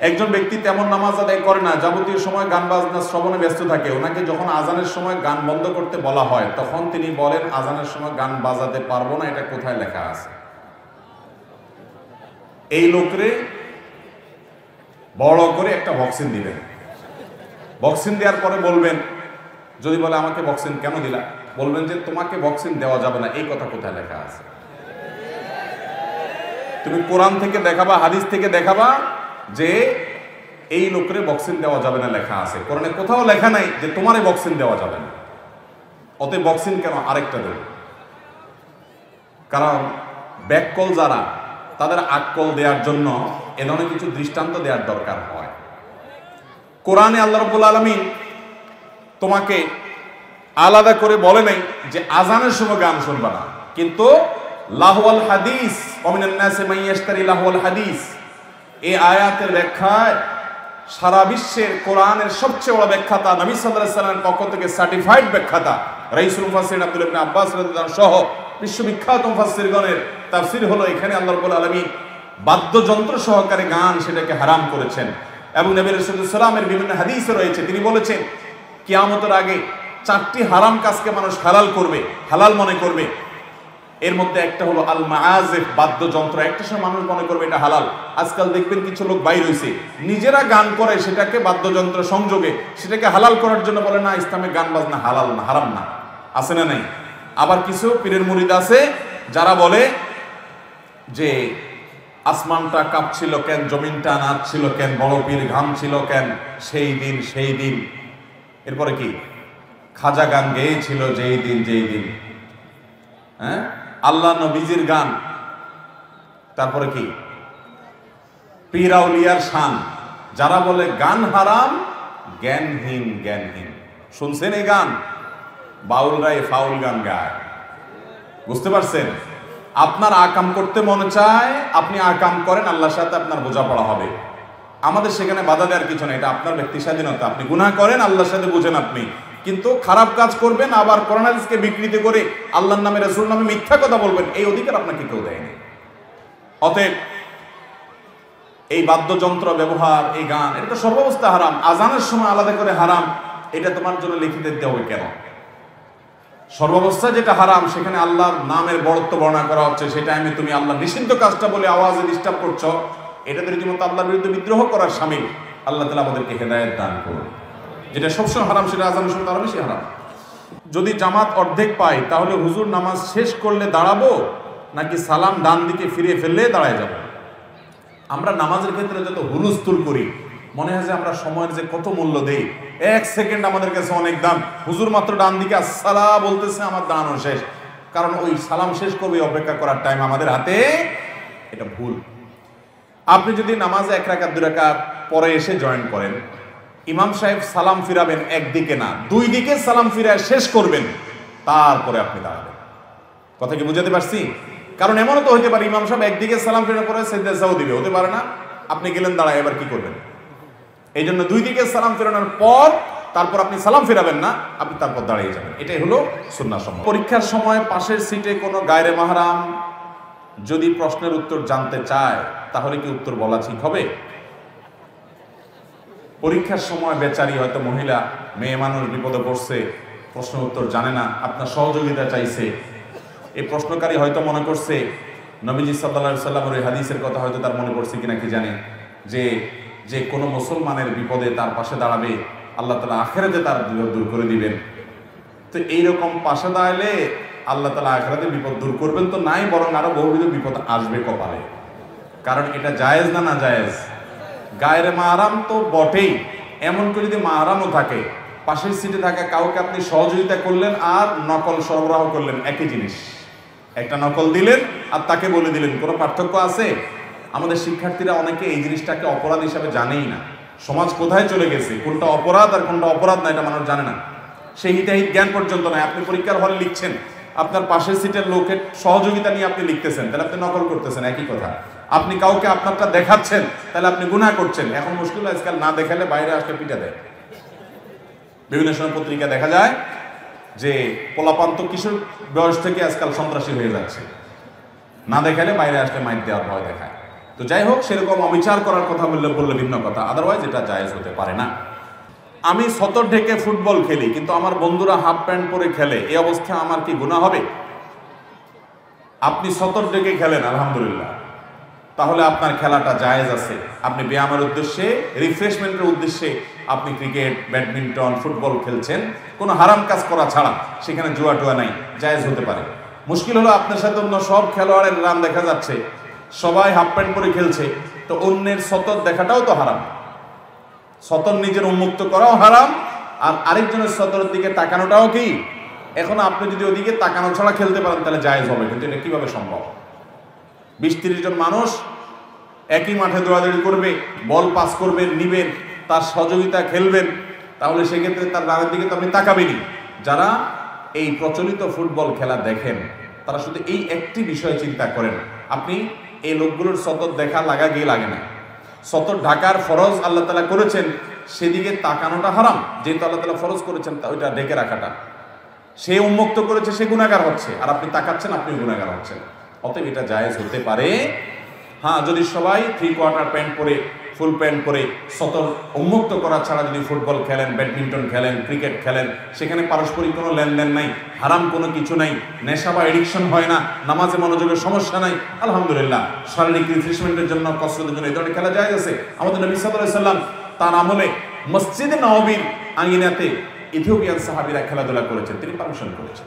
একজন ব্যক্তি তেমন নামাজ আদায় করে না, যাবতীয় সময় গান বাজনা শ্রবণে ব্যস্ত থাকে। ওনাকে যখন আজানের সময় গান বন্ধ করতে বলা হয় তখন তিনি বলেন আজানের সময় গান বাজাতে পারবো না, এটা কোথায় লেখা আছে? এই লোকরে বড় করে একটা বক্সিন দিবেন। বক্সিন দেওয়ার পরে বলবেন, যদি বলে আমাকে বক্সিন কেন দিলা, বলবেন যে তোমাকে বক্সিন দেওয়া যাবে না, এই কথা কোথায় লেখা আছে? তুমি কোরআন থেকে দেখাবা, হাদিস থেকে দেখাবা যে এই লোকরে বক্সিন দেওয়া যাবে না লেখা আছে। কোরআনে কোথাও লেখা নাই যে তোমারে বক্সিন দেওয়া যাবে না। অতএব বক্সিন কেন? আরেকটা দেব। কারণ ব্যাককল যারা, তাদের আককল দেওয়ার জন্য এ ধরনের কিছু দৃষ্টান্ত দেওয়ার দরকার হয়। কোরআনে আল্লাহ রাব্বুল আলামিন তোমাকে আলাদা করে বলে নাই যে আজানের সময় গান শুনবা না, কিন্তু লাহওয়াল হাদিস ওমিনান নাসি মান ইয়াশতারি লাহওয়াল হাদিস, এই আয়াতের ব্যাখ্যায় সারা বিশ্বের কোরআনের সবচেয়ে বড় ব্যাখ্যাতা, নবী সাল্লাল্লাহু আলাইহি ওয়াসাল্লামের পক্ষ থেকে সার্টিফাইড ব্যাখ্যাতা রাইসুল মুফাসসিরিন আব্দুল্লাহ ইবনে আব্বাস রাদিয়াল্লাহু আনহু সহ বিশ্ববিখ্যাত মুফাসসিরগণের তাফসীর হলো এখানে আল্লাহ রাব্বুল আলামিন বাদ্যযন্ত্র সহকারে গান সেটাকে হারাম করেছেন। এবং নবী রাসূলুল্লাহ সাল্লাল্লাহু আলাইহি ওয়াসাল্লামের বিভিন্ন হাদিসে রয়েছে, তিনি বলেছেন কিয়ামতের আগে 4টি হারাম কাজকে মানুষ হালাল করবে, হালাল মনে করবে। এর মধ্যে একটা হলো আল মাআজিফ, বাদ্যযন্ত্র। একটা সময় মানুষ মনে করবে এটা হালাল। আজকাল দেখবেন কিছু লোক বাইর হইছে, নিজেরা গান করে সেটাকে বাদ্যযন্ত্র সংযোগে সেটাকে হালাল করার জন্য বলে না ইসলামে গান বাজনা হালাল না, হারাম না। আছে না নাই? আবার কিছু পীরের মুরিদ আছে যারা বলে যে আসমানটা কাঁপছিল কেন, জমিনটা নাচছিল কেন, বড় পীর ঘামছিল কেন, সেই দিন সেই দিন। এরপরে কি খাজা গান গেয়েছিল যেই দিন যেই দিন, হ্যাঁ, আল্লাহ নবীজির গান। তারপরে কি পীর আউলিয়ার শান। যারা বলে গান হারাম, জ্ঞানহীন জ্ঞানহীন। শুনছেন এই গান? বাউলরাই ফাউল গান গায়, বুঝতে পারছেন? আপনার আকাম করতে মনে চায়, আপনি আকাম করেন, আল্লাহর সাথে আপনার বোঝাপড়া হবে। আমাদের সেখানে বাধা দেওয়ার কিছু নেই, এটা আপনার ব্যক্তি স্বাধীনতা। আপনি গুনাহ করেন, আল্লাহর সাথে বুঝেন আপনি, কিন্তু খারাপ কাজ করবেন, আবার কোরআন হাদিসকে বিকৃতি করে আল্লাহর নামে রাসূল নামে মিথ্যা কথা বলবেন, এই অধিকার আপনাকে কেউ দেয়নি। অতএব এই বাদ্যযন্ত্র ব্যবহার, এই গান, এটা তো সর্বাবস্থা হারাম। আজানের সময় আলাদা করে হারাম, এটা তোমার জন্য লিখিত দিতে হবে কেন? সর্বাবস্থা যেটা হারাম সেখানে আল্লাহর নামের বড়ত্ব বর্ণনা করা হচ্ছে, সেটা আমি তুমি আল্লাহ নিষিদ্ধ কাজটা বলে আওয়াজে ডিস্টার্ব করছো, এটা রীতিমতো আল্লাহর বিরুদ্ধে বিদ্রোহ করার শামিল। আল্লাহ তাআলা আমাদেরকে হেদায়েত দান করুন। যেটা সবসময় হারাম সেটা আজানের সময় আরো বেশি হারাম। যদি জামাত অর্ধেক পাই তাহলে হুজুর নামাজ শেষ করলে দাঁড়াবো নাকি সালাম ডান দিকে ফিরিয়ে ফেললে দাঁড়ায় যাব? আমরা নামাজের ক্ষেত্রে যত হুলস্থুল করি, মনে হয় যে আমরা সময়ের যে কত মূল্য দেই। 1 সেকেন্ড আমাদের কাছে অনেক দাম। হুজুর মাত্র ডান দিকে আসসালাম বলতেছে, আমার দাঁড়ানো শেষ। কারণ ওই সালাম শেষ করবে অপেক্ষা করার টাইম আমাদের হাতে। এটা ভুল। আপনি যদি নামাজে 1 রাকাত 2 রাকাত পরে এসে জয়েন করেন, ইমাম সাহেব সালাম ফিরাবেন একদিকে না 2 দিকে সালাম ফিরায় শেষ করবেন, তারপরে আপনি দাঁড়াবেন। কথা কি বুঝাতে পারছি? কারণ এমনও তো হইতে পারে ইমাম সাহেব একদিকে সালাম ফিরানোর পরে সেজদাও দিবে, হতে পারে না? আপনি গেলেন দাঁড়ায়, এবার কি করবেন? এই জন্য 2 দিকে সালাম ফেরানোর পর তারপর আপনি সালাম ফেরাবেন না, আপনি তারপর দাঁড়িয়ে যাবেন। এটাই হলো সুন্নাহ সম্মত। পরীক্ষার সময় পাশের সিটে কোনো গায়রে মাহরাম যদি প্রশ্নের উত্তর জানতে চায় তাহলে কি উত্তর বলা ঠিক হবে? পরীক্ষার সময় বেচারি হয়তো মহিলা, মেয়ে মানুষ বিপদে পড়ছে, প্রশ্ন উত্তর জানে না, আপনার সহযোগিতা চাইছে। এই প্রশ্নকারী হয়তো মনে করছে নবীজি সাল্লাল্লাহু আলাইহি সাল্লামের এই হাদিসের কথা হয়তো তার মনে পড়ছে কিনা কি জানে, যে কোনো মুসলমানের বিপদে তার পাশে দাঁড়াবে, আল্লাহ তাআলা আখিরাতে তার বিপদ দূর করে দিবেন। তো এইরকম পাশে দাঁড়ালে আল্লাহ তাআলা আখিরাতে বিপদ দূর করবেন তো নাই, বরং আরো বহুবিধ বিপদ আসবে কপালে। কারণ এটা জায়েজ না? না জায়েজ। গায়রে মাহরাম তো বটেই, এমন করে যদি মাহরামও থাকে, পাশের সিটে থাকা কাউকে আপনি সহযোগিতা করলেন আর নকল সরবরাহ করলেন, একই জিনিস। একটা নকল দিলেন আর তাকে বলে দিলেন, কোনো পার্থক্য আছে? আমাদের শিক্ষার্থীরা অনেকে এই জিনিসটাকে অপরাধ হিসাবে জানেই না। সমাজ কোথায় চলে গেছে, কোনটা অপরাধ আর কোনটা অপরাধ না, এটা মানুষ জানে না। সেই হিতাহিত জ্ঞান পর্যন্ত নয়। আপনি পরীক্ষার হলে লিখছেন, আপনার পাশের সিটের লোকের সহযোগিতা নিয়ে আপনি লিখতেছেন, তাহলে আপনি নকল করতেছেন, একই কথা। আপনি কাউকে আপনারটা দেখাচ্ছেন, তাহলে আপনি গুনাহ করছেন। এখন মুশকিল আজকাল না দেখালে বাইরে আসলে পিটা দেয়। বিভিন্ন সময় পত্রিকা দেখা যায় যে পোলাপান্ত কিশোর বয়স থেকে আজকাল সন্ত্রাসী হয়ে যাচ্ছে, না দেখালে বাইরে আসলে মাইর দেওয়ার ভয় দেখায়। তো যাই হোক, সেরকম অবিচার করার কথা বললে ভিন্ন কথা, আদারওয়াইজ এটা জায়েজ হতে পারে না। আমি সতর ঢেকে ফুটবল খেলি, কিন্তু আমার বন্ধুরা হাফ প্যান্ট পরে খেলে, এই অবস্থায় আমার কি গুনাহ হবে? আপনি সতর ঢেকে খেলেন, আলহামদুলিল্লাহ, তাহলে আপনার খেলাটা জায়েজ আছে। আপনি ব্যায়ামের উদ্দেশ্যে, রিফ্রেশমেন্টের উদ্দেশ্যে আপনি ক্রিকেট, ব্যাডমিন্টন, ফুটবল খেলছেন, কোনো হারাম কাজ করা ছাড়া, সেখানে জুয়া টুয়া নাই, জায়েজ হতে পারে। মুশকিল হলো আপনার সাথে অন্য সব খেলোয়াড়ের রান দেখা যাচ্ছে, সবাই হাফ প্যান্ট পরে খেলছে, তো অন্যের সতর দেখাটাও তো হারাম। সতর নিজের উন্মুক্ত করাও হারাম, আর আরেকজনের সতরের দিকে তাকানোটাও কি? এখন আপনি যদি ওদিকে তাকানো ছাড়া খেলতে পারেন তাহলে জায়েজ হবে, কিন্তু এটা কিভাবে সম্ভব? 20-30 জন মানুষ একই মাঠে দৌড়াদৌড়ি করবে, বল পাস করবেন, নিবেন, তার সহযোগিতা খেলবেন, তাহলে সেক্ষেত্রে তার রানের দিকে তো আপনি তাকাবেনই। যারা এই প্রচলিত ফুটবল খেলা দেখেন তারা শুধু এই একটি বিষয় চিন্তা করেন, আপনি এই লোকগুলোর সতর দেখা লাগা গিয়ে লাগে না। সতর ঢাকার ফরজ আল্লাহ তাআলা করেছেন, সেদিকে তাকানোটা হারাম, যেহেতু আল্লাহ তাআলা ফরজ করেছেন ওইটা ঢেকে রাখাটা। সে উন্মুক্ত করেছে, সে গুনাহগার হচ্ছে, আর আপনি তাকাচ্ছেন, আপনি গুনাহগার হচ্ছেন। অতএব এটা জায়েজ হতে পারে। হ্যাঁ, যদি সবাই 3/4 প্যান্ট পরে, ফুল প্যান্ট পরে, সতর উন্মুক্ত করা ছাড়া যদি ফুটবল খেলেন, ব্যাডমিন্টন খেলেন, ক্রিকেট খেলেন, সেখানে পারস্পরিক কোনো লেনদেন নাই, হারাম কোনো কিছু নাই, নেশা বা এডিকশন হয় না, নামাজে মনোযোগের সমস্যা নাই, আলহামদুলিল্লাহ, শারীরিক রিফ্রেশমেন্টের জন্য, কসরতের জন্য এই ধরনের খেলা জায়েজ আছে। আমাদের নবী সাল্লাল্লাহু আলাইহি সাল্লাম তার আমলে মসজিদে নববীর আঙ্গিনাতে ইথিওপিয়ান সাহাবীরা খেলাধুলা করেছেন, তিনি পারমিশন করেছেন।